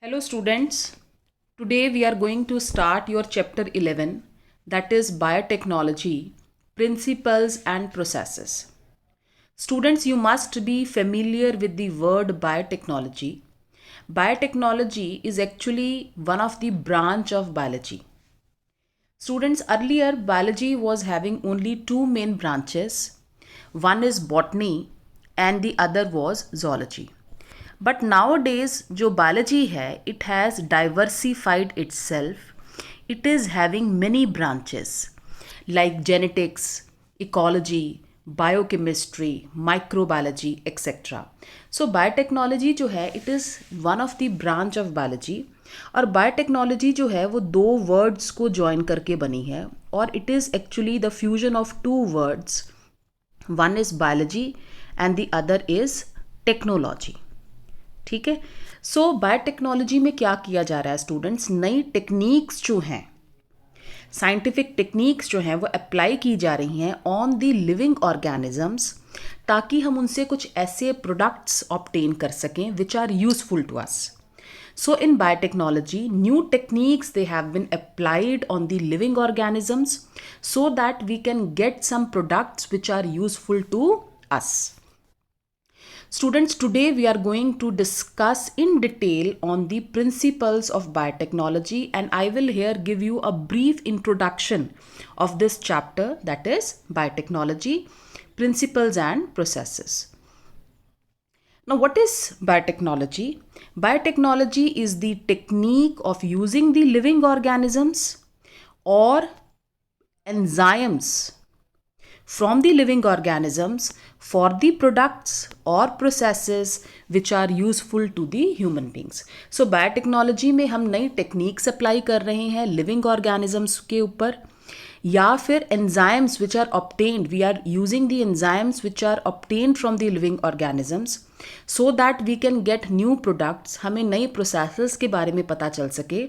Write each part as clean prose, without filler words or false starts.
Hello students, today we are going to start your chapter 11, that is biotechnology, principles and processes. Students, you must be familiar with the word biotechnology. Biotechnology is actually one of the branch of biology. Students, earlier biology was having only two main branches. One is botany and the other was zoology. But nowadays जो biology है, it has diversified itself. It is having many branches like genetics, ecology, biochemistry, microbiology, etc. So biotechnology जो है, it is one of the branch of biology. और biotechnology जो है वो दो words को जॉइन करके बनी है और it is actually the fusion of two words. One is biology and the other is technology. ठीक है. सो बायोटेक्नोलॉजी में क्या किया जा रहा है स्टूडेंट्स, नई टेक्निक्स जो हैं, साइंटिफिक टेक्निक्स जो हैं वो अप्लाई की जा रही हैं ऑन द लिविंग ऑर्गेनिजम्स ताकि हम उनसे कुछ ऐसे प्रोडक्ट्स ऑब्टेन कर सकें which are useful to us. So in biotechnology, new techniques they have been applied on the living organisms so that we can get some products which are useful to us. Students, today we are going to discuss in detail on the principles of biotechnology and I will here give you a brief introduction of this chapter, that is biotechnology, principles and processes. Now, what is biotechnology? Biotechnology is the technique of using the living organisms or enzymes from the living organisms for the products or processes which are useful to the human beings. So, biotechnology में हम नई techniques apply कर रहे हैं living organisms के ऊपर या फिर enzymes which are obtained, we are using the enzymes which are obtained from the living organisms so that we can get new products. हमें नई processes के बारे में पता चल सके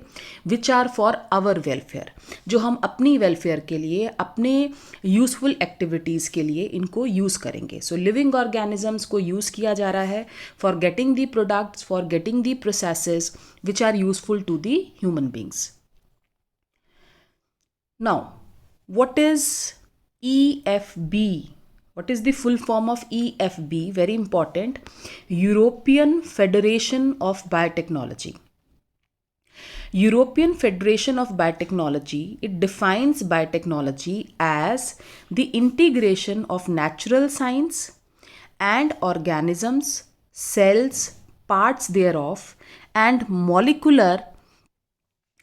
which are for our welfare, जो हम अपनी welfare के लिए, अपने useful activities के लिए इनको use करेंगे. So living organisms को use किया जा रहा है for getting the products, for getting the processes which are useful to the human beings. Now, what is EFB? What is the full form of EFB? Very important. European Federation of Biotechnology. European Federation of Biotechnology, it defines biotechnology as the integration of natural science and organisms, cells, parts thereof, and molecular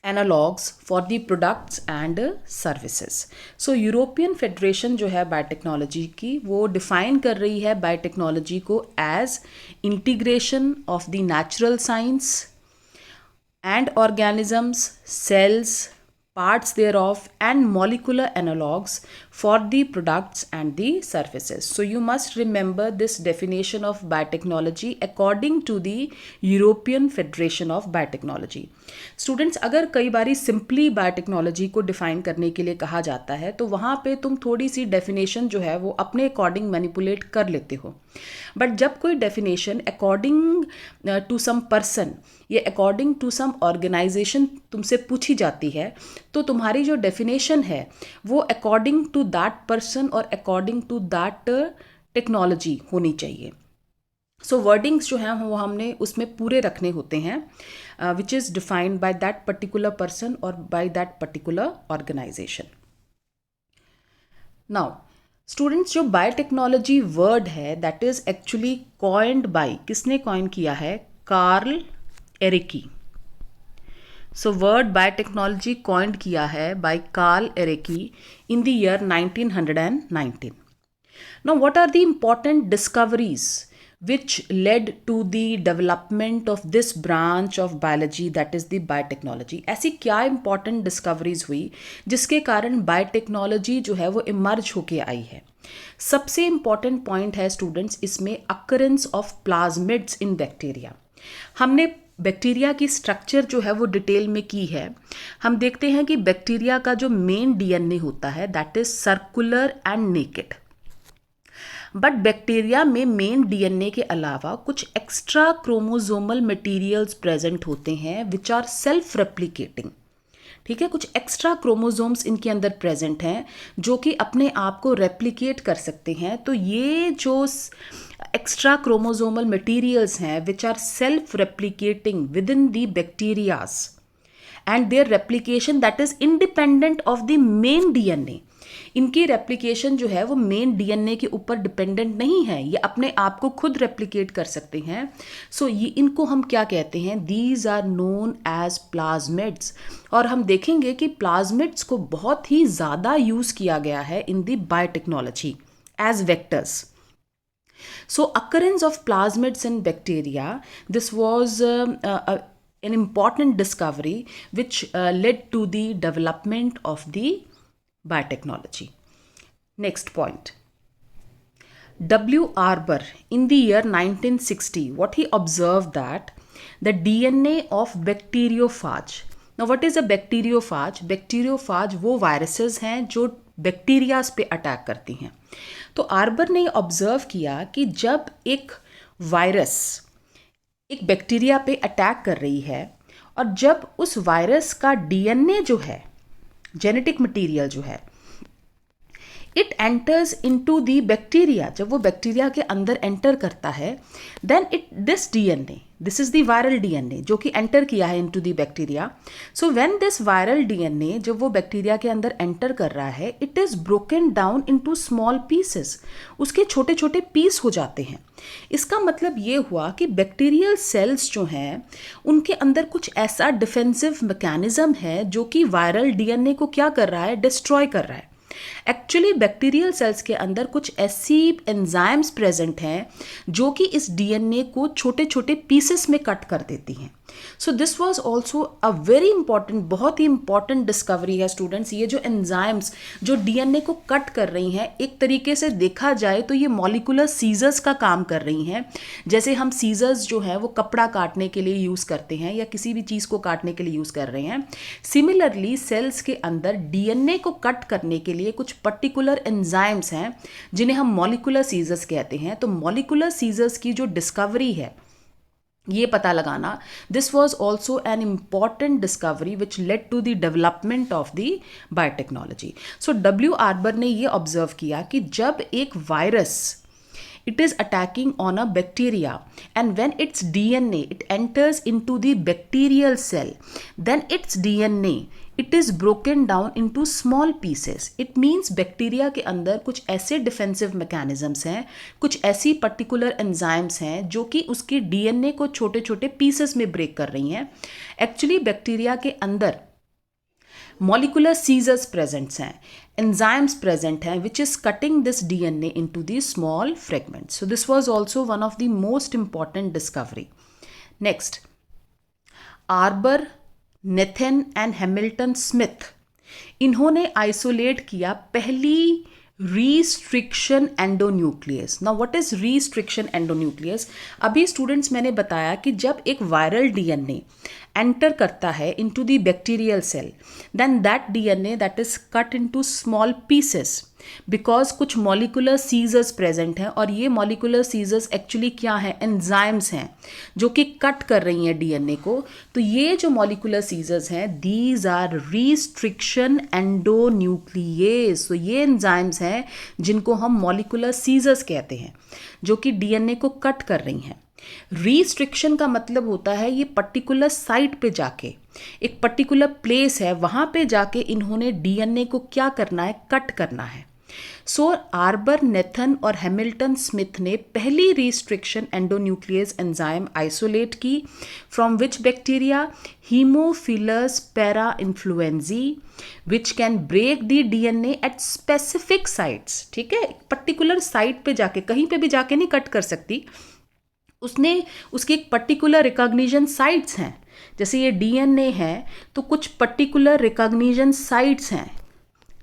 analogs for the products and services. So European federation जो है biotechnology की वो define कर रही है biotechnology को as integration of the natural science and organisms, cells, parts thereof and molecular analogues for the products and the services. So you must remember this definition of biotechnology according to the European Federation of Biotechnology. Students, अगर कई बारी simply biotechnology को define करने के लिए कहा जाता है तो वहाँ पे तुम थोड़ी सी डेफिनेशन जो है वो अपने अकॉर्डिंग मैनिपुलेट कर लेते हो. बट जब कोई definition according to some person या अकॉर्डिंग टू सम ऑर्गेनाइजेशन तुमसे पूछी जाती है तो तुम्हारी जो डेफिनेशन है वो अकॉर्डिंग टू दैट पर्सन और अकॉर्डिंग टू दैट टेक्नोलॉजी होनी चाहिए. सो वर्डिंग्स जो हैं वो हमने उसमें पूरे रखने होते हैं which is defined by that particular person और by that particular organisation. Now students, जो बायोटेक्नोलॉजी वर्ड है that is actually coined by, किसने कॉइन किया है? Karl Ereky. So word biotechnology coined किया है by Karl Ereky in the year 1919. Now what are the important discoveries which led to the development of this branch of biology, that is the biotechnology? ऐसी क्या important discoveries हुई जिसके कारण biotechnology जो है वो इमर्ज होके आई है? सबसे इम्पॉर्टेंट पॉइंट है स्टूडेंट्स इसमें occurrence of plasmids in bacteria. हमने बैक्टीरिया की स्ट्रक्चर जो है वो डिटेल में की है. हम देखते हैं कि बैक्टीरिया का जो मेन डीएनए होता है that is circular and naked. But bacteria में मेन डीएनए के अलावा कुछ एक्स्ट्रा क्रोमोसोमल मटेरियल्स प्रेजेंट होते हैं विच आर सेल्फ रेप्लिकेटिंग। ठीक है, कुछ एक्स्ट्रा क्रोमोसोम्स इनके अंदर प्रेजेंट हैं जो कि अपने आप को रेप्लिकेट कर सकते हैं। तो ये जो एक्स्ट्रा क्रोमोसोमल मटेरियल्स हैं which are self replicating within the bacterias and their replication that is independent of the main DNA. इनकी रेप्लिकेशन जो है वो मेन डीएनए के ऊपर डिपेंडेंट नहीं है, ये अपने आप को खुद रेप्लिकेट कर सकते हैं। सो ये इनको हम क्या कहते हैं, these are known as plasmids. और हम देखेंगे कि प्लाज्मिड्स को बहुत ही ज़्यादा यूज़ किया गया है in the biotechnology as vectors. So occurrence of plasmids in bacteria, this was an important discovery which led to the development of the biotechnology. Next point. W. Arbour in the year 1960, what he observed that the DNA of bacteriophage. Now what is a bacteriophage? Bacteriophage वो viruses हैं जो bacterias पे attack करती हैं। तो arbor ने observe किया कि जब एक वायरस एक बैक्टीरिया पे अटैक कर रही है और जब उस वायरस का डीएनए जो है, जेनेटिक मटेरियल जो है, it enters into the bacteria, जब वो बैक्टीरिया के अंदर एंटर करता है, then it this DNA, this is the viral DNA जो कि एंटर किया है into the bacteria. So when this viral DNA जब वो बैक्टीरिया के अंदर एंटर कर रहा है, it is broken down into small pieces, उसके छोटे छोटे पीस हो जाते हैं। इसका मतलब ये हुआ कि बैक्टीरियल सेल्स जो हैं उनके अंदर कुछ ऐसा डिफेंसिव मैकेनिज्म है जो कि वायरल डीएनए को क्या कर रहा है, डिस्ट्रॉय कर रहा है। एक्चुअली बैक्टीरियल सेल्स के अंदर कुछ ऐसी एंजाइम्स प्रेजेंट हैं जो कि इस डीएनए को छोटे छोटे पीसेस में कट कर देती हैं। So this was also a very important, बहुत ही इंपॉर्टेंट डिस्कवरी है स्टूडेंट्स। ये जो एंजाइम्स जो डीएनए को कट कर रही हैं, एक तरीके से देखा जाए तो ये मॉलिकुलर सीजर्स का काम कर रही हैं। जैसे हम सीजर्स जो है वो कपड़ा काटने के लिए यूज़ करते हैं या किसी भी चीज़ को काटने के लिए यूज़ कर रहे हैं, सिमिलरली सेल्स के अंदर डीएनए को कट करने के लिए कुछ पर्टिकुलर एंजाइम्स हैं जिन्हें हम मॉलिकुलर सीजर्स कहते हैं। तो मॉलिकुलर सीजर्स की जो डिस्कवरी है, ये पता लगाना, this was also an important discovery which led to the development of the biotechnology. So W Arber ने ये ऑब्जर्व किया कि जब एक virus it is attacking on a bacteria and when its DNA it enters into the bacterial cell, then its DNA it is broken down into small pieces. It means bacteria के अंदर कुछ ऐसे defensive mechanisms हैं, कुछ ऐसी particular enzymes हैं जो कि उसके डीएनए को छोटे छोटे पीसेस में ब्रेक कर रही हैं। एक्चुअली बैक्टीरिया के अंदर मॉलिकुलर सीजर्स प्रेजेंट्स हैं, enzymes present हैं which is cutting this DNA into these small fragments. So this was also one of the most important discovery. Next, Arbour, Nathan and Hamilton Smith, इन्होंने isolate किया पहली restriction endonuclease. Now what is restriction endonuclease? अभी students मैंने बताया कि जब एक viral DNA enter करता है into the bacterial cell, then that DNA that is cut into small pieces because कुछ molecular seizures present हैं और ये molecular seizures actually क्या हैं, enzymes हैं जो कि कट कर रही हैं डीएनए को। तो ये जो molecular seizures हैं, these are restriction endonuclease। तो ये enzymes हैं जिनको हम molecular seizures कहते हैं जो कि डीएनए को कट कर रही हैं। रिस्ट्रिक्शन का मतलब होता है ये पर्टिकुलर साइट पे जाके, एक पर्टिकुलर प्लेस है वहां पे जाके इन्होंने डीएनए को क्या करना है, कट करना है। सो आर्बर, नेथन और हैमिल्टन स्मिथ ने पहली रिस्ट्रिक्शन एंडोन्यूक्लियस एंजाइम आइसोलेट की from which bacteria, Haemophilus para influenzae, which can break the DNA at specific sites. ठीक है, पर्टिकुलर साइट पे जाके, कहीं पे भी जाके नहीं कट कर सकती, उसने उसकी एक पर्टिकुलर रिकॉग्निशन साइट्स हैं। जैसे ये डीएनए है तो कुछ पर्टिकुलर रिकॉग्निशन साइट्स हैं,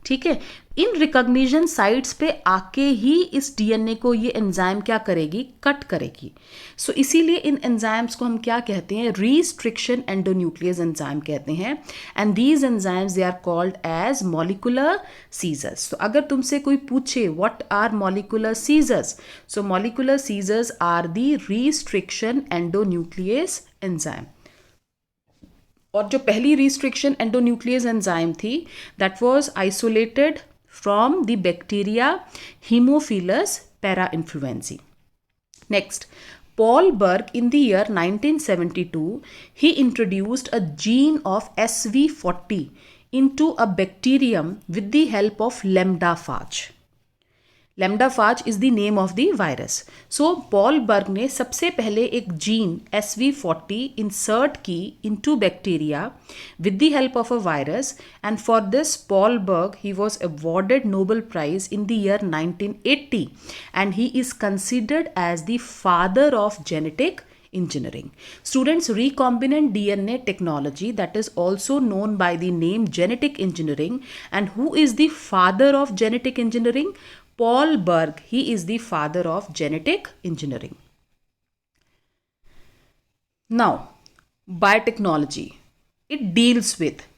ठीक है, इन रिकॉग्निशन साइट्स पे आके ही इस डीएनए को ये एंजाइम क्या करेगी, कट करेगी. सो इसीलिए इन एंजाइम्स को हम क्या कहते हैं, रिस्ट्रिक्शन एंडोन्यूक्लियस एंजाइम कहते हैं. And these enzymes they are called as molecular scissors. तो अगर तुमसे कोई पूछे what are molecular scissors, so molecular scissors are the restriction endonuclease enzyme. और जो पहली रिस्ट्रिक्शन एंडोन्यूक्लियस एंजाइम थी, that was isolated from the bacteria Haemophilus parainfluenzae. Next, Paul Berg in the year 1972, he introduced a gene of SV40 into a bacterium with the help of lambda-phage. Lambda phage is the name of the virus. So Paul Berg ने सबसे पहले एक gene SV40 insert की into bacteria with the help of a virus, and for this Paul Berg he was awarded Nobel prize in the year 1980, and he is considered as the father of genetic engineering. Students, recombinant DNA technology, that is also known by the name genetic engineering, and who is the father of genetic engineering? Paul Berg. He is the father of genetic engineering. Now, biotechnology, it deals with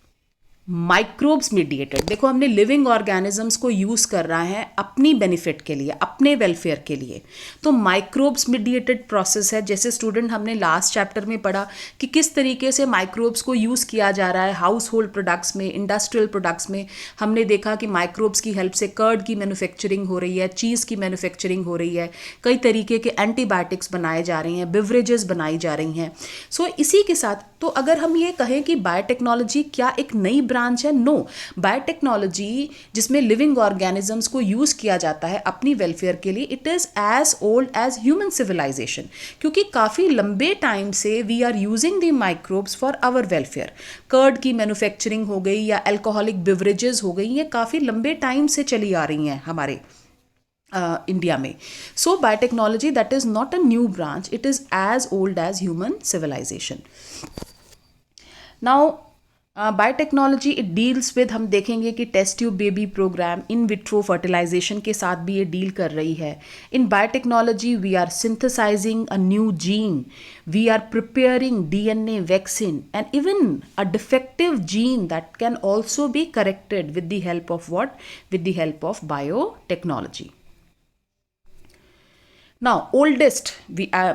microbes mediated. देखो, हमने living organisms को use कर रहा है अपनी benefit के लिए, अपने वेलफेयर के लिए. तो माइक्रोब्स मीडिएटेड प्रोसेस है. जैसे स्टूडेंट हमने लास्ट चैप्टर में पढ़ा कि किस तरीके से माइक्रोब्स को यूज़ किया जा रहा है हाउस होल्ड प्रोडक्ट्स में, इंडस्ट्रियल प्रोडक्ट्स में. हमने देखा कि माइक्रोब्स की हेल्प से कर्ड की मैन्युफैक्चरिंग हो रही है, चीज़ की मैन्युफैक्चरिंग हो रही है, कई तरीके के एंटीबायोटिक्स बनाए जा रही हैं, बिवरेजेस बनाई जा रही हैं. सो इसी के साथ, तो अगर हम ये कहें कि बायोटेक्नोलॉजी क्या एक नई ब्रांच है, नो. बायोटेक्नोलॉजी जिसमें लिविंग ऑर्गेनिजम्स को यूज किया जाता है अपनी वेलफेयर के लिए, it is as old as human civilization. क्योंकि काफी लंबे टाइम से we are using the microbes for our welfare. Curd की मैन्युफैक्चरिंग हो गई या अल्कोहलिक बिवरेजेस हो गई, ये काफी लंबे टाइम से चली आ रही हैं हमारे इंडिया में. So biotechnology that is not a new branch, it is as old as human civilisation. Now biotechnology it deals with, हम देखेंगे कि test tube baby programme, in vitro fertilisation के साथ भी ये डील कर रही है. In biotechnology we are synthesising a new gene, we are preparing DNA vaccine, and even a defective gene that can also be corrected with the help of what, with the help of biotechnology. Now oldest,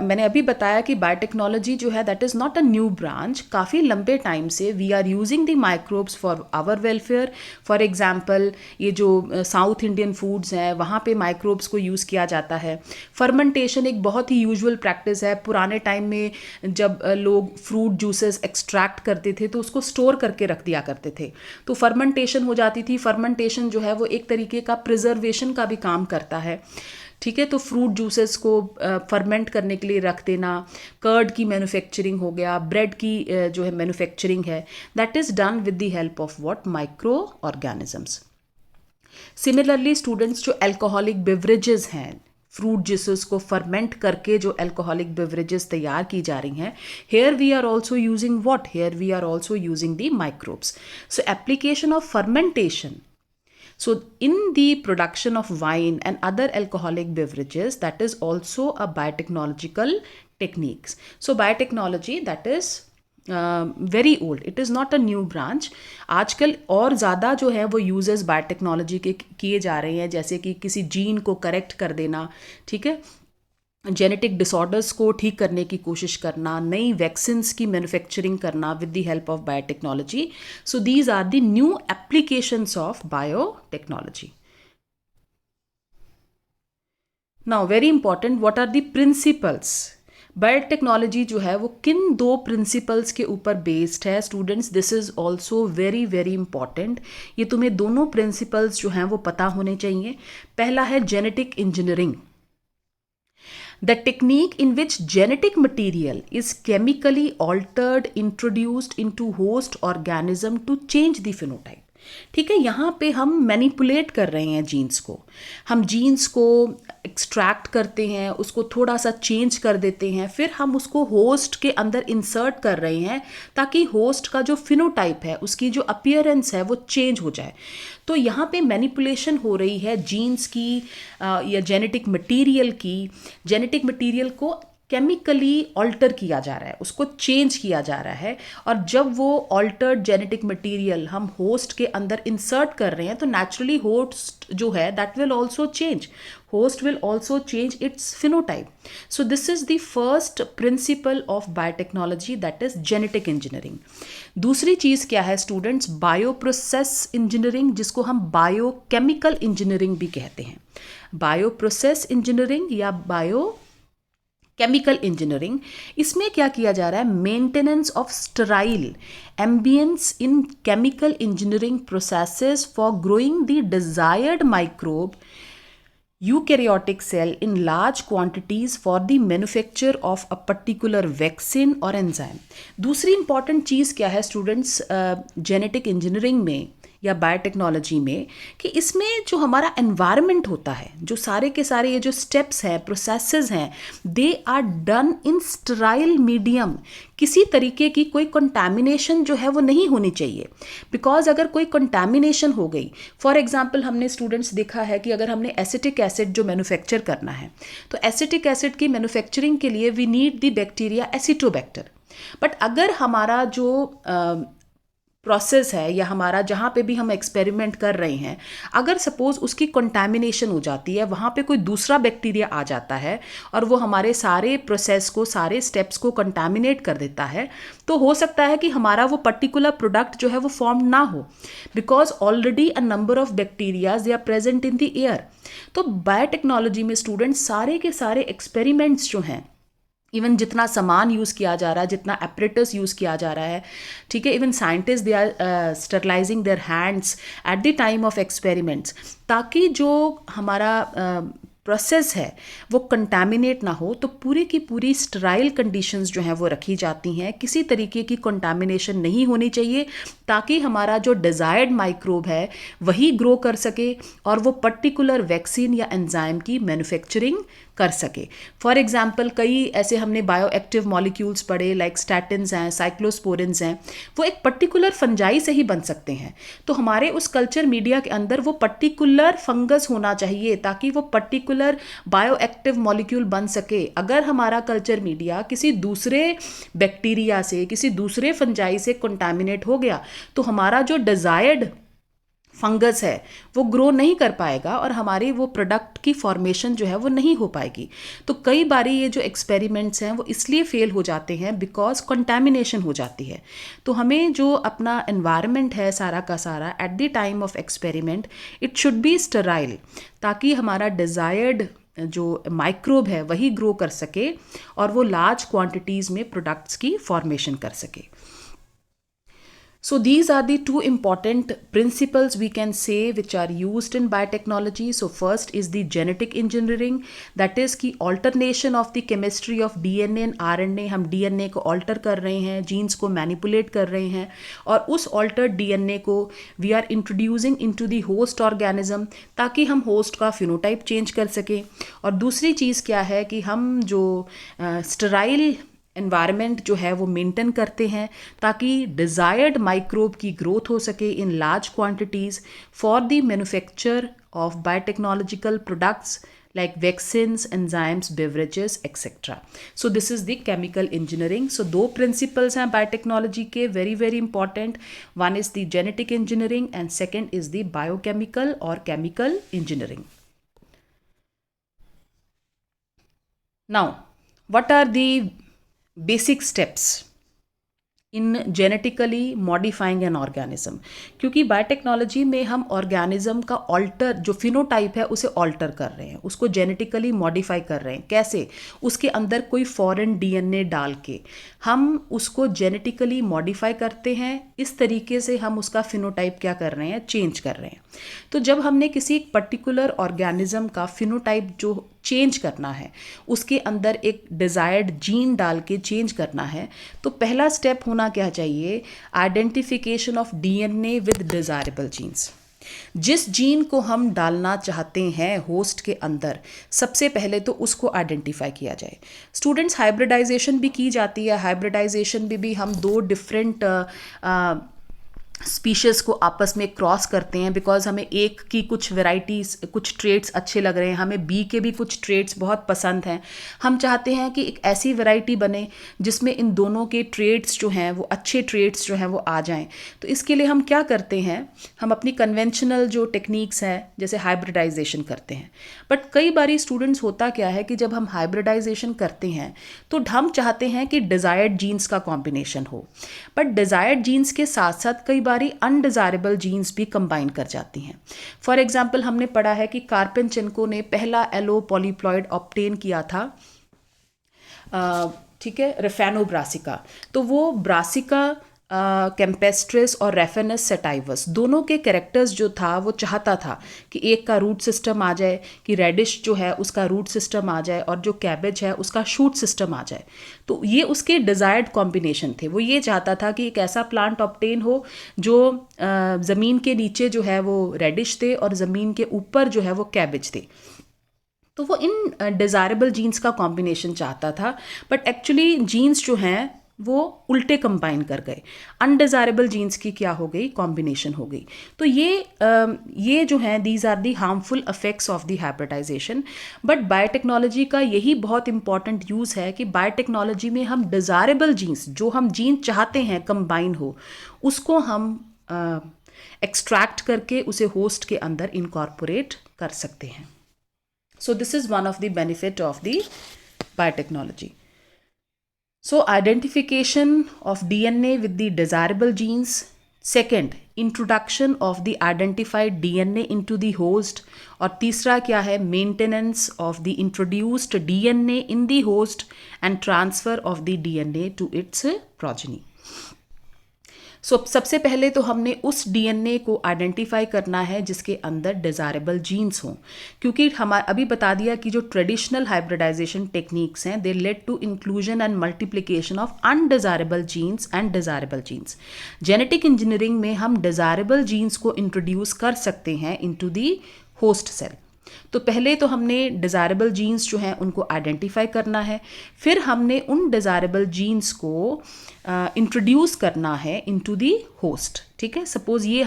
मैंने अभी बताया कि biotechnology जो है that is not a new branch. काफ़ी लंबे time से we are using the microbes for our welfare. For example, ये जो साउथ इंडियन फूड्स हैं वहाँ पे माइक्रोब्स को यूज़ किया जाता है. फर्मेंटेशन एक बहुत ही यूजुअल प्रैक्टिस है. पुराने टाइम में जब लोग फ्रूट जूसेस एक्सट्रैक्ट करते थे तो उसको स्टोर करके रख दिया करते थे, तो फर्मेंटेशन हो जाती थी. फर्मेंटेशन जो है वो एक तरीके का प्रिजर्वेशन का भी काम करता है. ठीक है, तो फ्रूट जूसेस को फर्मेंट करने के लिए रख देना. कर्ड की मैन्युफैक्चरिंग हो गया, ब्रेड की जो है मैन्युफैक्चरिंग है, that is done with the help of what, micro organisms. Similarly students, जो अल्कोहलिक बेवरेजेस हैं, फ्रूट जूसेस को फर्मेंट करके जो अल्कोहलिक बेवरेजेस तैयार की जा रही हैं, here we are also using what, here we are also using the microbes. So application of fermentation, so in the production of wine and other alcoholic beverages, that is also a biotechnological techniques. So biotechnology that is very old, it is not a new branch. आजकल और ज़्यादा जो है वो uses biotechnology के किए जा रहे हैं, जैसे कि किसी जीन को करेक्ट कर देना, ठीक है, जेनेटिक डिसऑर्डर्स को ठीक करने की कोशिश करना, नई वैक्सीन्स की मैन्युफैक्चरिंग करना with the help of biotechnology. So these are the new applications of biotechnology. Now very important, what are the principles. Biotechnology जो है वो किन दो प्रिंसिपल्स के ऊपर बेस्ड है students, this is also very very important. ये तुम्हें दोनों प्रिंसिपल्स जो हैं वो पता होने चाहिए. पहला है genetic engineering, the technique in which genetic material is chemically altered, introduced into host organism to change the phenotype. ठीक है, यहाँ पे हम मैनिपुलेट कर रहे हैं जीन्स को, हम जीन्स को एक्सट्रैक्ट करते हैं, उसको थोड़ा सा चेंज कर देते हैं, फिर हम उसको होस्ट के अंदर इंसर्ट कर रहे हैं ताकि होस्ट का जो फिनोटाइप है, उसकी जो अपीयरेंस है वो चेंज हो जाए। तो यहाँ पे मैनिपुलेशन हो रही है जीन्स की या जेनेटिक मटेरियल को केमिकली ऑल्टर किया जा रहा है, उसको चेंज किया जा रहा है। और जब वो ऑल्टर्ड जेनेटिक मटेरियल हम होस्ट के अंदर इंसर्ट कर रहे हैं तो नेचुरली होस्ट जो है that will also change, host will also change it's phenotype. So this is the first principle of biotechnology, that is genetic engineering. दूसरी चीज़ क्या है स्टूडेंट्स? बायोप्रोसेस इंजीनियरिंग, जिसको हम बायोकेमिकल इंजीनियरिंग भी कहते हैं। बायोप्रोसेस इंजीनियरिंग या बायो केमिकल इंजीनियरिंग, इसमें क्या किया जा रहा है? Maintenance of sterile ambience in chemical engineering processes for growing the desired microbe eukaryotic cell in large quantities for the manufacture of a particular vaccine or enzyme। दूसरी important चीज़ क्या है students genetic engineering में या biotechnology में, कि इसमें जो हमारा एनवायरनमेंट होता है, जो सारे के सारे ये जो स्टेप्स हैं, प्रोसेसेस हैं, they are done in sterile medium. किसी तरीके की कोई कंटामिनेशन जो है वो नहीं होनी चाहिए, बिकॉज अगर कोई कंटामिनेशन हो गई, फॉर एग्जांपल हमने स्टूडेंट्स देखा है कि अगर हमने एसिटिक एसिड जो मैन्युफैक्चर करना है, तो एसिटिक एसिड की मैन्युफैक्चरिंग के लिए we need the bacteria Acetobacter. But अगर हमारा जो प्रोसेस है या हमारा जहाँ पे भी हम एक्सपेरिमेंट कर रहे हैं, अगर सपोज उसकी कंटामिनेशन हो जाती है, वहाँ पे कोई दूसरा बैक्टीरिया आ जाता है और वो हमारे सारे प्रोसेस को, सारे स्टेप्स को कंटामिनेट कर देता है, तो हो सकता है कि हमारा वो पर्टिकुलर प्रोडक्ट जो है वो फॉर्म ना हो, because already a number of bacterias they are present in the air. तो बायोटेक्नोलॉजी में स्टूडेंट्स सारे के सारे एक्सपेरिमेंट्स जो हैं, इवन जितना सामान यूज़ किया जा रहा है, जितना एपरेटस यूज़ किया जा रहा है, ठीक है, even scientist they are sterilizing their hands at the time of experiments, ताकि जो हमारा प्रोसेस है वो कंटामिनेट ना हो। तो पूरी की पूरी स्टेराइल कंडीशंस जो हैं वो रखी जाती हैं, किसी तरीके की कंटामिनेशन नहीं होनी चाहिए, ताकि हमारा जो डिज़ायर्ड माइक्रोब है वही ग्रो कर सके और वो पर्टिकुलर वैक्सीन या एंजाइम की मैन्युफैक्चरिंग कर सके। फॉर एग्जाम्पल कई ऐसे हमने बायो एक्टिव मॉलिक्यूल्स पढ़े, लाइक स्टैटिन्स हैं, साइक्लोस्पोरिन्स हैं, वो एक पर्टिकुलर फंजाई से ही बन सकते हैं। तो हमारे उस कल्चर मीडिया के अंदर वो पर्टिकुलर फंगस होना चाहिए ताकि वो पर्टिकुलर बायो एक्टिव मॉलिक्यूल बन सके। अगर हमारा कल्चर मीडिया किसी दूसरे बैक्टीरिया से, किसी दूसरे फंजाई से कंटामिनेट हो गया, तो हमारा जो डिज़ायर्ड फंगस है वो ग्रो नहीं कर पाएगा और हमारी वो प्रोडक्ट की फॉर्मेशन जो है वो नहीं हो पाएगी। तो कई बारी ये जो एक्सपेरिमेंट्स हैं वो इसलिए फेल हो जाते हैं बिकॉज कंटामिनेशन हो जाती है। तो हमें जो अपना एनवायरनमेंट है सारा का सारा eight the time of experiment it should be sterile, ताकि हमारा डिज़ायर्ड जो माइक्रोब है वही ग्रो कर सके और वो लार्ज क्वांटिटीज़ में प्रोडक्ट्स की फॉर्मेशन कर सके। So these are the two important principles we can say which are used in biotechnology. So first is the genetic engineering, that is कि alternation of the chemistry of DNA and RNA, हम DNA को alter कर रहे हैं, genes को manipulate कर रहे हैं और उस altered DNA को we are introducing into the host organism ताकि हम host का phenotype change कर सकें। और दूसरी चीज़ क्या है कि हम जो sterile एनवायरनमेंट जो है वो मेंटेन करते हैं ताकि डिज़ायर्ड माइक्रोब की ग्रोथ हो सके in large quantities for the manufacture of biotechnological products like vaccines, enzymes, beverages, etc. So this is the chemical engineering. So दो principles हैं biotechnology के very very important. One is the genetic engineering and second is the biochemical or chemical engineering. Now, what are the basic steps in genetically modifying an organism? क्योंकि biotechnology में हम organism का alter जो phenotype है उसे alter कर रहे हैं, उसको जेनेटिकली मॉडिफाई कर रहे हैं। कैसे? उसके अंदर कोई फॉरेन डीएनए डाल के हम उसको जेनेटिकली मॉडिफाई करते हैं। इस तरीके से हम उसका फिनोटाइप क्या कर रहे हैं? चेंज कर रहे हैं। तो जब हमने किसी पर्टिकुलर ऑर्गेनिज्म का फिनोटाइप जो चेंज करना है, उसके अंदर एक डिज़ायर्ड जीन डाल के चेंज करना है, तो पहला स्टेप होना क्या चाहिए, identification of DNA with desirable genes. जिस जीन को हम डालना चाहते हैं होस्ट के अंदर, सबसे पहले तो उसको आइडेंटिफाई किया जाए। स्टूडेंट्स, हाइब्रिडाइजेशन भी की जाती है। हाइब्रिडाइजेशन में भी हम दो डिफरेंट स्पीशीज़ को आपस में क्रॉस करते हैं, बिकॉज हमें एक की कुछ वेराइटीज़, कुछ ट्रेड्स अच्छे लग रहे हैं, हमें बी के भी कुछ ट्रेड्स बहुत पसंद हैं। हम चाहते हैं कि एक ऐसी वैरायटी बने जिसमें इन दोनों के ट्रेड्स जो हैं वो अच्छे ट्रेड्स जो हैं वो आ जाएं। तो इसके लिए हम क्या करते हैं, हम अपनी कन्वेंशनल जो टेक्निक्स हैं जैसे हाइब्रिडाइजेशन करते हैं। बट कई बारी स्टूडेंट्स, होता क्या है कि जब हम हाइब्रिडाइजेशन करते हैं तो हम चाहते हैं कि डिज़ायर्ड जीन्स का कॉम्बिनेशन हो, बट डिज़ायर्ड जीन्स के साथ साथ कई बारी अनडिज़ायरेबल जीन्स भी कंबाइन कर जाती हैं। फॉर एग्जांपल, हमने पढ़ा है कि कार्पेनचेनको ने पहला एलो पॉलीप्लॉइड ऑब्टेन किया था, ठीक है, रेफेनो ब्रासिका। तो वो ब्रासिका कैम्पेस्ट्रिस और रेफेनस सेटाइवस दोनों के कैरेक्टर्स जो था वो चाहता था कि एक का रूट सिस्टम आ जाए, कि रेडिश जो है उसका रूट सिस्टम आ जाए और जो कैबेज है उसका शूट सिस्टम आ जाए। तो ये उसके डिज़ायर्ड कॉम्बिनेशन थे। वो ये चाहता था कि एक ऐसा प्लांट ऑब्टेन हो जो ज़मीन के नीचे जो है वो रेडिश थे और ज़मीन के ऊपर जो है वो कैबेज थे। तो वो इन डिज़ायरेबल जीन्स का कॉम्बिनेशन चाहता था, बट एक्चुअली जीन्स जो हैं वो उल्टे कंबाइन कर गए। अनडिज़ायरेबल जीन्स की क्या हो गई, कॉम्बिनेशन हो गई। तो ये जो हैं, these are the harmful effects of the hybridization. But biotechnology का यही बहुत इंपॉर्टेंट यूज़ है कि बायोटेक्नोलॉजी में हम डिज़ायरेबल जीन्स, जो हम जीन चाहते हैं कंबाइन हो, उसको हम एक्सट्रैक्ट करके उसे होस्ट के अंदर इनकॉर्पोरेट कर सकते हैं। So this is one of the benefit of the biotechnology. So identification of DNA with the desirable genes. Second, introduction of the identified DNA into the host. और तीसरा क्या है, maintenance of the introduced DNA in the host and transfer of the DNA to its progeny. सबसे पहले तो हमने उस DNA को आइडेंटिफाई करना है जिसके अंदर डिज़ायरेबल जीन्स हों, क्योंकि हम अभी बता दिया कि जो ट्रेडिशनल हाइब्रिडाइजेशन टेक्निक्स हैं they led to inclusion and multiplication of undesirable genes and desirable genes. Genetic engineering में हम डिज़ायरेबल जीन्स को इंट्रोड्यूस कर सकते हैं इनटू दी होस्ट सेल। तो पहले तो हमने डिज़ायरेबल जीन्स जो हैं उनको आइडेंटिफाई करना है, फिर हमने उन डिज़ायरेबल जीन्स को इंट्रोड्यूस करना है इनटू दी होस्ट। ठीक है, सपोज़ ये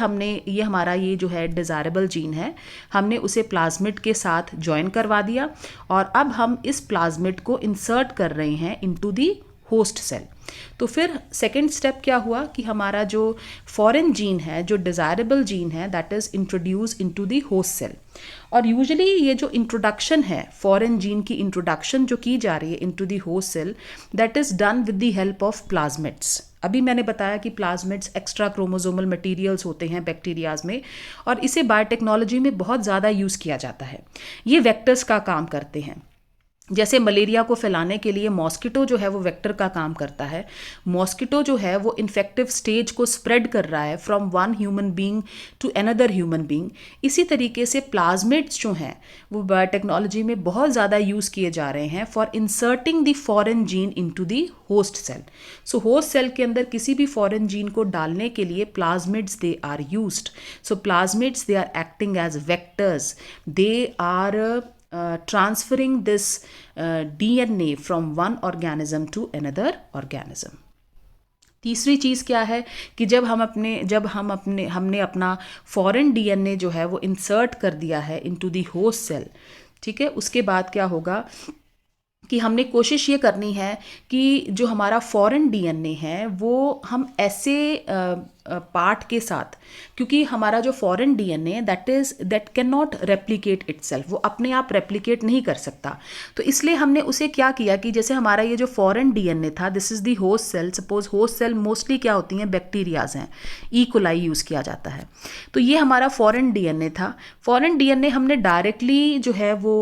हमारा ये जो है डिज़ायरेबल जीन है, हमने उसे प्लाज्मिड के साथ ज्वाइन करवा दिया और अब हम इस प्लाज्मिड को इंसर्ट कर रहे हैं इनटू दी होस्ट सेल। तो फिर सेकेंड स्टेप क्या हुआ कि हमारा जो फॉरेन जीन है, जो डिज़ायरेबल जीन है, that is introduce into the host cell. और यूजुअली ये जो इंट्रोडक्शन है, फॉरेन जीन की इंट्रोडक्शन जो की जा रही है into the host cell, that is done with the help of plasmids. अभी मैंने बताया कि प्लाज्मिड्स एक्स्ट्रा क्रोमोसोमल मटेरियल्स होते हैं बैक्टीरियाज में, और इसे बायोटेक्नोलॉजी में बहुत ज़्यादा यूज़ किया जाता है। ये वेक्टर्स का काम करते हैं। जैसे मलेरिया को फैलाने के लिए मॉस्किटो जो है वो वेक्टर का काम करता है। मॉस्किटो जो है वो इन्फेक्टिव स्टेज को स्प्रेड कर रहा है from one human being to another human being. इसी तरीके से प्लाज्मिड्स जो हैं वो बायोटेक्नोलॉजी में बहुत ज़्यादा यूज़ किए जा रहे हैं for inserting the foreign gene into the host cell. So host cell के अंदर किसी भी फॉरेन जीन को डालने के लिए plasmids they are used. So plasmids they are acting as vectors, they are transferring this DNA from one organism to another organism. तीसरी चीज़ क्या है कि हमने अपना फॉरेन डीएनए जो है वो इंसर्ट कर दिया है इनटू दी होस्ट सेल, ठीक है, उसके बाद क्या होगा कि हमने कोशिश ये करनी है कि जो हमारा फॉरेन डीएनए है वो हम ऐसे पार्ट के साथ, क्योंकि हमारा जो foreign DNA that can not replicate itself, वो अपने आप रेप्लिकेट नहीं कर सकता। तो इसलिए हमने उसे क्या किया कि जैसे हमारा ये जो फॉरेन डीएनए था, this is the host cell. Suppose host cell mostly क्या होती हैं, बैक्टीरियाज हैं, ई कोलाई यूज़ किया जाता है। तो ये हमारा फॉरेन डीएनए था। फॉरेन डीएनए हमने डायरेक्टली जो है वो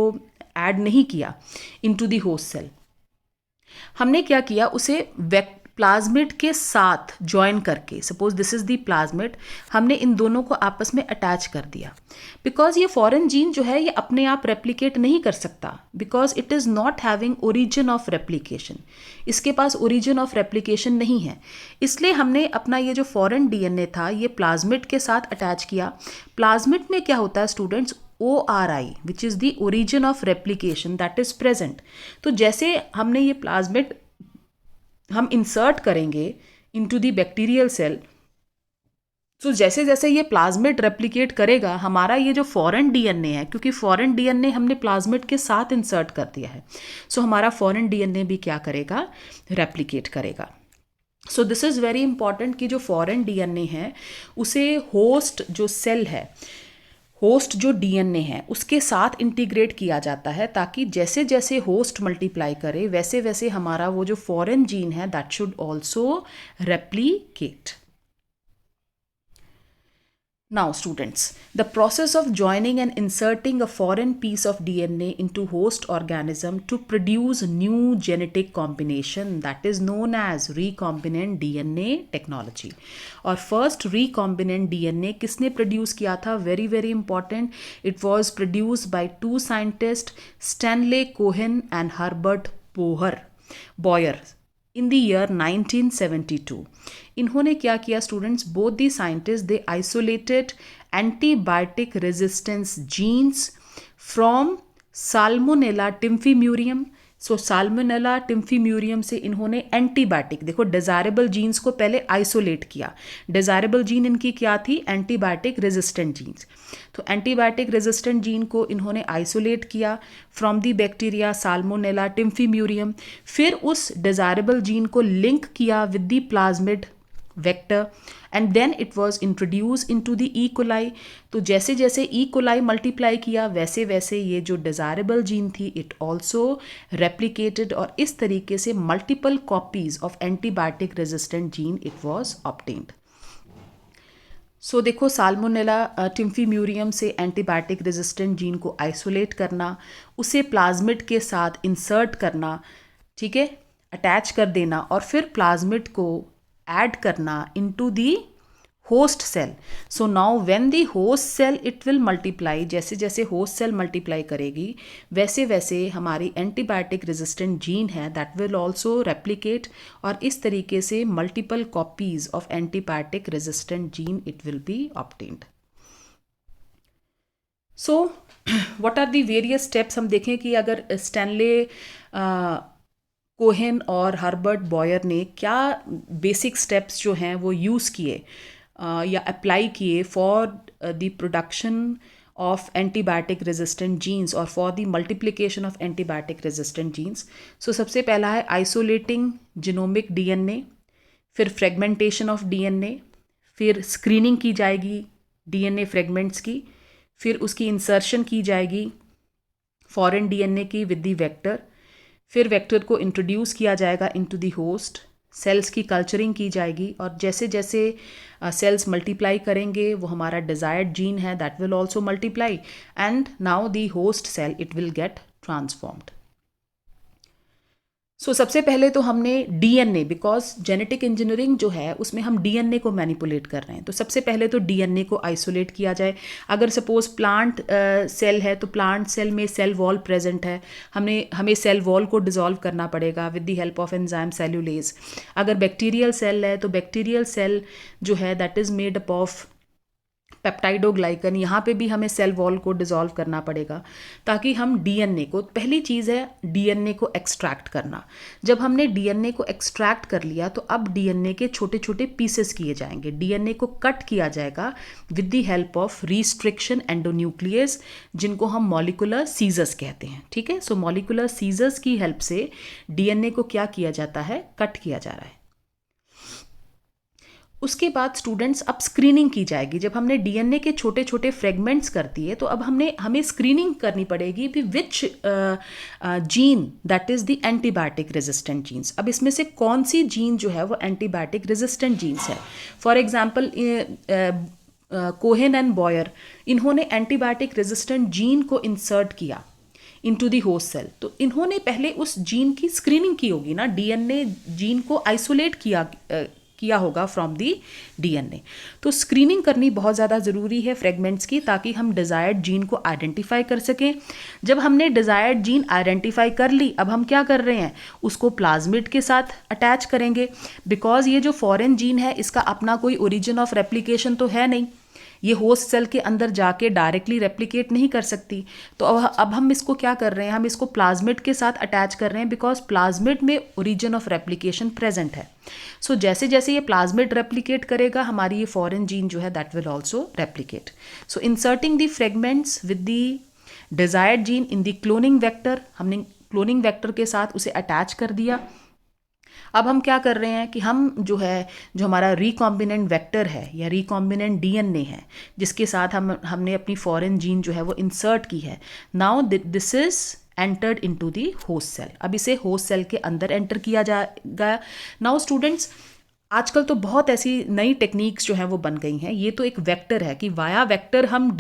ऐड नहीं किया इनटू दी होस्ट सेल। हमने क्या किया, उसे प्लाज्मिड के साथ ज्वाइन करके, suppose this is the plasmid, हमने इन दोनों को आपस में अटैच कर दिया। बिकॉज ये फॉरेन जीन जो है ये अपने आप रेप्लिकेट नहीं कर सकता, because it is not having origin of replication, इसके पास ओरिजिन ऑफ रेप्लिकेशन नहीं है। इसलिए हमने अपना ये जो फॉरेन डीएनए था ये प्लाज्मिड के साथ अटैच किया। प्लाज्मिड में क्या होता है students, ORI which is the origin of replication that is present. तो जैसे हमने ये प्लाज्मिड हम इंसर्ट करेंगे इनटू द बैक्टीरियल सेल, तो जैसे जैसे ये प्लाज्मिड रेप्लिकेट करेगा, हमारा ये जो फॉरेन डीएनए है, क्योंकि फॉरेन डीएनए हमने प्लाज्मिड के साथ इंसर्ट कर दिया है, सो हमारा फॉरेन डीएनए भी क्या करेगा, रेप्लिकेट करेगा। So this is very important कि जो फॉरेन डीएनए है उसे होस्ट जो सेल है, होस्ट जो डीएनए है उसके साथ इंटीग्रेट किया जाता है, ताकि जैसे जैसे होस्ट मल्टीप्लाई करे वैसे वैसे हमारा वो जो फॉरेन जीन है that should also replicate. Now students, the process of joining and inserting a foreign piece of DNA into host organism to produce new genetic combination that is known as recombinant DNA technology. और first recombinant DNA किसने produce किया था, very very important, it was produced by two scientists Stanley Cohen and Herbert Boyer in the year 1972. इन्होंने क्या किया students, both the scientist they isolated antibiotic resistance genes from Salmonella typhimurium. So Salmonella typhimurium से इन्होंने antibiotic, देखो desirable jeans को पहले isolate किया। Desirable gene इनकी क्या थी, एंटीबायोटिक रेजिस्टेंट जीन्स। तो एंटीबायोटिक रेजिस्टेंट जीन को इन्होंने आइसोलेट किया from the bacteria Salmonella typhimurium. फिर उस डिज़ायरेबल जीन को लिंक किया with the plasmid vector and then it was introduce in to the E coli. तो जैसे जैसे ई कोलाई मल्टीप्लाई किया वैसे वैसे ये जो डिज़ायरेबल जीन थी इट ऑल्सो रेप्लिकेटेड, और इस तरीके से multiple copies of antibiotic resistant gene it was obtained. So देखो साल्मोनेला टिम्फीम्यूरियम से एंटीबायोटिक रेजिस्टेंट जीन को आइसोलेट करना, उसे प्लाज्मिड के साथ इंसर्ट करना, ठीक है, अटैच कर देना, और फिर प्लाज्मिड को ऐड करना into the host cell. So now when the host cell it will multiply, जैसे जैसे होस्ट सेल मल्टीप्लाई करेगी वैसे वैसे हमारी एंटीबायोटिक रेजिस्टेंट जीन है दैट विल ऑल्सो रेप्लिकेट, और इस तरीके से multiple copies of antibiotic resistant gene it will be obtained. So what are the various steps, हम देखें कि अगर स्टैनले कोहेन और हर्बर्ट बॉयर ने क्या बेसिक स्टेप्स जो हैं वो यूज़ किए या अप्लाई किए for the production of antibiotic resistant genes और for the multiplication of antibiotic resistant genes. So सबसे पहला है आइसोलेटिंग जिनोमिक डीएनए, फिर फ्रेगमेंटेशन ऑफ डीएनए, फिर स्क्रीनिंग की जाएगी डीएनए फ्रेगमेंट्स की, फिर उसकी इंसर्शन की जाएगी फॉरेन डीएनए की विद द वेक्टर, फिर वेक्टर को इंट्रोड्यूस किया जाएगा इनटू द होस्ट, सेल्स की कल्चरिंग की जाएगी, और जैसे जैसे सेल्स मल्टीप्लाई करेंगे वो हमारा डिज़ायर्ड जीन है that will also multiply, and now the host cell it will get transformed. So सबसे पहले तो हमने डीएनए, बिकॉज जेनेटिक इंजीनियरिंग जो है उसमें हम डीएनए को मैनिपुलेट कर रहे हैं, तो सबसे पहले तो डीएनए को आइसोलेट किया जाए। अगर सपोज प्लांट सेल है तो प्लांट सेल में सेल वॉल प्रेजेंट है, हमें सेल वॉल को डिसॉल्व करना पड़ेगा with the help of enzyme cellulase. अगर बैक्टीरियल सेल है तो बैक्टीरियल सेल जो है that is made up of peptidoglycan, यहाँ पे भी हमें सेल वॉल को डिसॉल्व करना पड़ेगा ताकि हम डीएनए को, पहली चीज़ है डीएनए को एक्सट्रैक्ट करना। जब हमने डीएनए को एक्सट्रैक्ट कर लिया तो अब डीएनए के छोटे छोटे पीसेस किए जाएंगे, डीएनए को कट किया जाएगा with the help of restriction endonuclease, जिनको हम मॉलिकुलर सीजर्स कहते हैं, ठीक है। सो मॉलिकुलर सीजर्स की हेल्प से डीएनए को क्या किया जाता है, कट किया जा रहा है। उसके बाद स्टूडेंट्स अब स्क्रीनिंग की जाएगी। जब हमने डीएनए के छोटे छोटे फ्रेगमेंट्स कर दिए तो अब हमें स्क्रीनिंग करनी पड़ेगी कि which gene that is the antibiotic resistant genes. अब इसमें से कौन सी जीन जो है वो एंटीबायोटिक रेजिस्टेंट जीन्स है। For example Cohen and Boyer, इन्होंने एंटीबायोटिक रेजिस्टेंट जीन को इंसर्ट किया इनटू द होस्ट सेल। तो इन्होंने पहले उस जीन की स्क्रीनिंग की होगी ना, डीएनए जीन को आइसोलेट किया होगा फ्रॉम दी डीएनए। तो स्क्रीनिंग करनी बहुत ज़्यादा ज़रूरी है फ्रेगमेंट्स की, ताकि हम डिज़ायर्ड जीन को आइडेंटिफाई कर सकें। जब हमने डिज़ायर्ड जीन आइडेंटिफाई कर ली, अब हम क्या कर रहे हैं, उसको प्लाज्मिड के साथ अटैच करेंगे। बिकॉज ये जो फॉरेन जीन है इसका अपना कोई ओरिजिन ऑफ रेप्लिकेशन तो है नहीं, ये होस्ट सेल के अंदर जाके डायरेक्टली रेप्लिकेट नहीं कर सकती। तो अब हम इसको क्या कर रहे हैं, हम इसको प्लाज्मिड के साथ अटैच कर रहे हैं, बिकॉज प्लाज्मिड में ओरिजिन ऑफ रेप्लिकेशन प्रेजेंट है। सो जैसे जैसे ये प्लाज्मिड रेप्लिकेट करेगा, हमारी ये फॉरेन जीन जो है that will also replicate. So inserting the fragments with the desired gene in the cloning vector, हमने क्लोनिंग वेक्टर के साथ उसे अटैच कर दिया। अब हम क्या कर रहे हैं कि हम जो है, जो हमारा रिकॉम्बिनेंट वेक्टर है या रिकॉम्बिनेंट डीएनए है, जिसके साथ हमने अपनी फॉरेन जीन जो है वो इंसर्ट की है, now this is entered into the host cell. अब इसे होस्ट सेल के अंदर एंटर किया जाएगा। नाउ स्टूडेंट्स, आजकल तो बहुत ऐसी नई टेक्निक्स जो हैं वो बन गई हैं। ये तो एक वेक्टर है कि वाया वेक्टर हम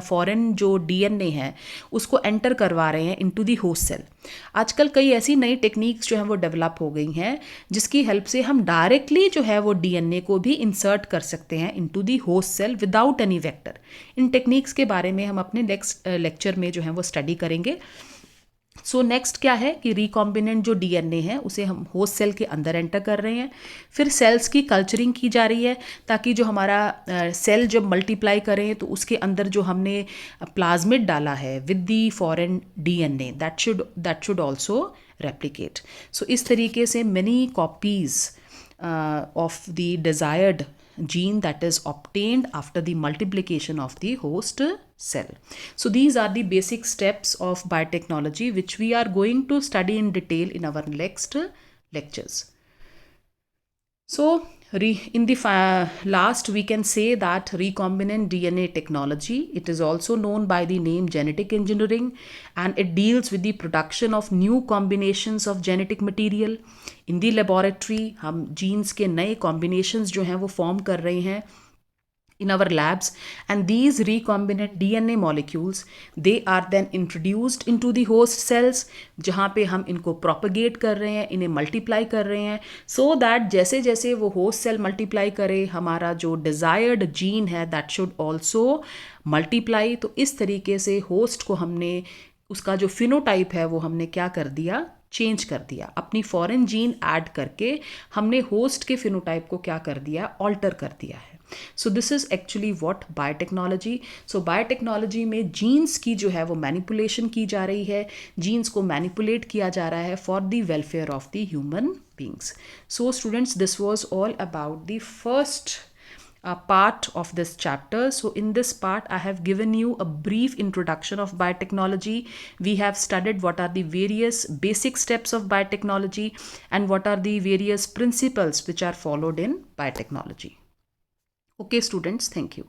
फॉरेन जो डीएनए है उसको एंटर करवा रहे हैं इनटू दी होस्ट सेल। आजकल कई ऐसी नई टेक्निक्स जो हैं वो डेवलप हो गई हैं, जिसकी हेल्प से हम डायरेक्टली जो है वो डीएनए को भी इंसर्ट कर सकते हैं into the host cell without any vector. इन टेक्निक्स के बारे में हम अपने नेक्स्ट लेक्चर में जो है वो स्टडी करेंगे। सो नेक्स्ट क्या है कि रिकॉम्बिनेंट जो डीएनए है उसे हम होस्ट सेल के अंदर एंटर कर रहे हैं। फिर सेल्स की कल्चरिंग की जा रही है, ताकि जो हमारा सेल जब मल्टीप्लाई करें तो उसके अंदर जो हमने प्लाज्मिड डाला है with the foreign DNA that should also replicate. So इस तरीके से many copies of the desired gene that is obtained after the multiplication of the host cell. So these are the basic steps of biotechnology which we are going to study in detail in our next lectures. So in the last we can say that recombinant DNA technology, it is also known by the name genetic engineering, and it deals with the production of new combinations of genetic material. In the laboratory हम genes के नए combinations जो हैं वो form कर रहे हैं in our labs, and these recombinant DNA molecules, they are then introduced into the host cells, जहाँ पे हम इनको propagate कर रहे हैं, इन्हें multiply कर रहे हैं, so that जैसे जैसे वो host cell multiply करे, हमारा जो desired gene है that should also multiply। तो इस तरीके से host को हमने, उसका जो phenotype है वो हमने क्या कर दिया, चेंज कर दिया। अपनी फॉरेन जीन ऐड करके हमने होस्ट के फिनोटाइप को क्या कर दिया, ऑल्टर कर दिया है। So this is actually what biotechnology. So biotechnology में जीन्स की जो है वो मैनिपुलेशन की जा रही है, जीन्स को मैनिपुलेट किया जा रहा है for the welfare of the human beings. So students, this was all about the first part of this chapter. So in this part I have given you a brief introduction of biotechnology. We have studied what are the various basic steps of biotechnology and what are the various principles which are followed in biotechnology. Okay students, thank you.